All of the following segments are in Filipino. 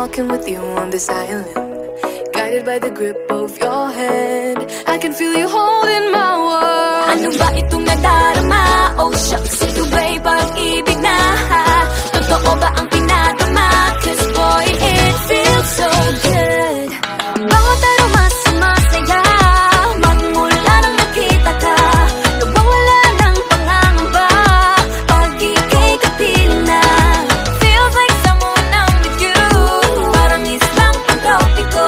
walking with you on this island, guided by the grip of your hand. I can feel you holding my world. Ano ba itong nadarama? Oh shucks, ito ba'y pag-ibig na? Totoo ba ang pinadama? Cause boy, it feels so good. Bawat aroma sumasaya, magmula nang nakita ka. Nawawala ng pangangamba, pag ika'y kapiling na. Feels like someone I'm with you, parang islang pantropiko.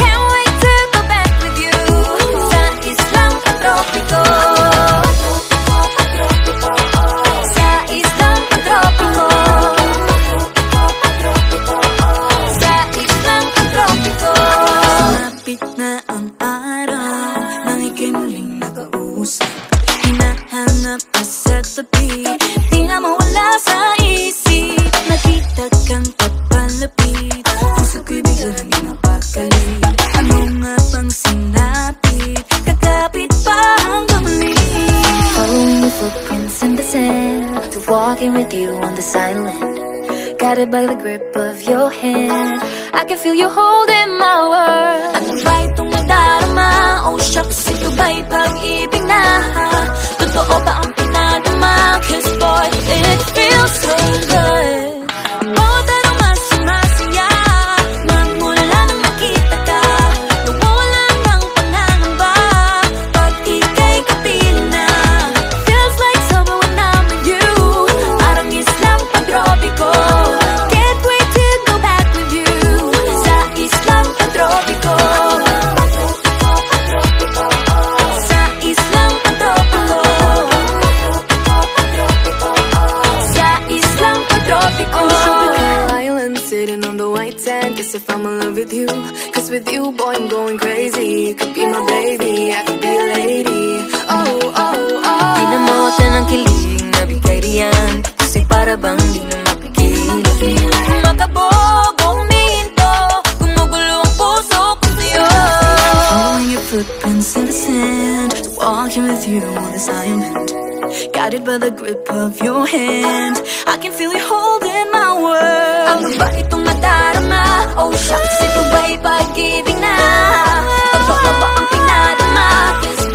Can't wait to go back with you, sa islang pantropiko. Sa islang pantropiko. Sa islang pantropiko. Sumapit na ang araw nang ika'y muling nakausap. Hinahanap ka sa tabi, di na mawala sa isip. Nakita kang papalapit, puso ko'y bigla naging napakali. Ano nga bang sinapit, kakapit pa hanggang muli. Following the footprints in the sand, to walking with you on this island, guided by the grip of your hand. I can feel you holding my world. Ano ba itong nadarama? Oh shucks, ito ba'y pag-ibig na? Totoo ba ang pinadama? Cause boy, it feels so good. Bawat aroma sumasaya, magmula nang makita ka. Nawawala ng pangangamba, pag ika'y kapiling na. Feels like summer when I'm with you, parang islang pantropiko. Can't wait to go back with you, sa islang pantropiko. Sa islang pantropiko. Sa islang pantropiko. Island sitting on the white sand, guess if I'm in love with you, cause with you boy I'm going crazy. You could be my baby, I could be a lady. Oh, oh, oh. Pinamota ng kilig na bigay riyan, kasi para bang di na mapigilan. Makabog o huminto, gumugulo ang puso ko sa'yo. Following your footprints in the sand, walking with you on this island, guided by the grip of your hand. I can feel you holding my world. Ano ba itong nadarama? Oh shucks, ito ba'y pag-ibig na? Totoo ba ang pinadama? Cause